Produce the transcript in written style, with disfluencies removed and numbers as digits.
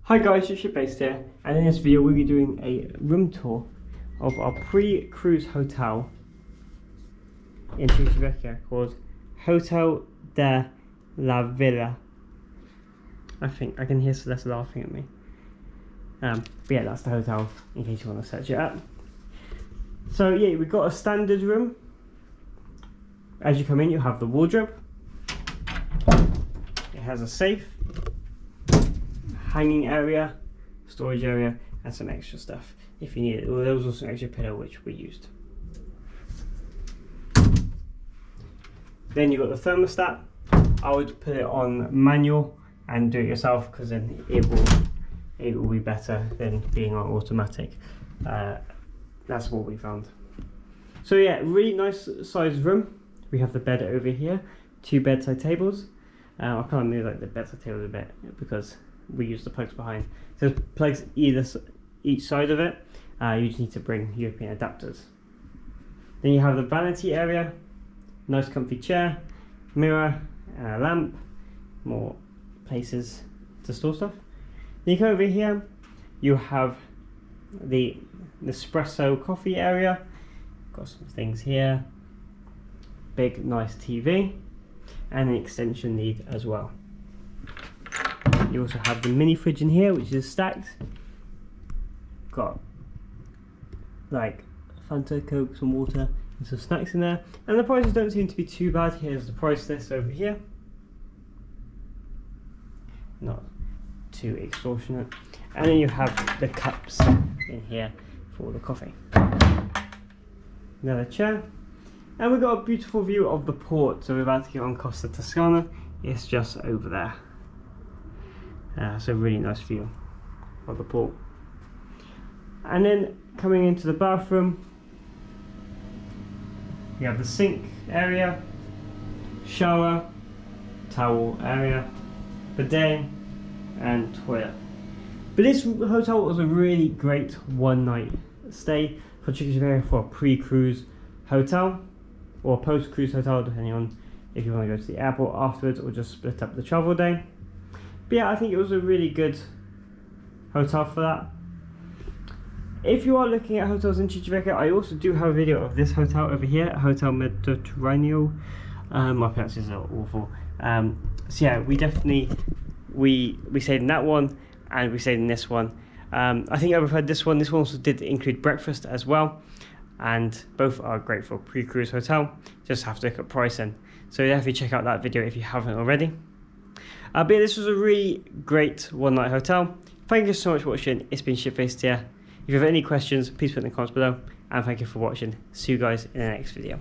Hi guys, it's based here, and in this video we'll be doing a room tour of our pre-cruise hotel in Civitavecchia called Hotel della Villa. I think I can hear Celeste laughing at me. But yeah, that's the hotel in case you want to search it up. So yeah, we've got a standard room. As you come in, you have the wardrobe. It has a safe, hanging area, storage area, and some extra stuff if you need it. Well, there was also an extra pillow which we used. Then you've got the thermostat. I would put it on manual and do it yourself because then it will be better than being on automatic. That's what we found. So yeah, really nice sized room. We have the bed over here, 2 bedside tables. I can't move like the bedside tables a bit because we use the plugs behind. So there's plugs each side of it. You just need to bring European adapters. Then you have the vanity area, nice comfy chair, mirror, and a lamp, more places to store stuff. Then you come over here, you have the Nespresso coffee area, got some things here, big nice TV, and an extension lead as well. You also have the mini fridge in here, which is stacked. Got like Fanta, Coke, some water, and some snacks in there. And the prices don't seem to be too bad. Here's the price list over here. Not too extortionate. And then you have the cups in here for the coffee. Another chair. And we've got a beautiful view of the port. So we're about to get on Costa Toscana. It's just over there. It's a really nice view of the port. And then coming into the bathroom, we have the sink area, shower, towel area, bidet, and toilet. But this hotel was a really great one-night stay for Civitavecchia for a pre-cruise hotel or post-cruise hotel, depending on if you want to go to the airport afterwards or just split up the travel day. But yeah, I think it was a really good hotel for that. If you are looking at hotels in Civitavecchia, I also do have a video of this hotel over here, Hotel Mediterraneo. My pronunciations are awful. So yeah, we definitely we stayed in that one and we stayed in this one. I think I preferred this one. This one also did include breakfast as well, and both are great for a pre-cruise hotel. Just have to look at pricing. So definitely check out that video if you haven't already. But yeah, this was a really great one-night hotel. Thank you so much for watching. It's been Shipfaced here. If you have any questions, please put in the comments below. And thank you for watching. See you guys in the next video.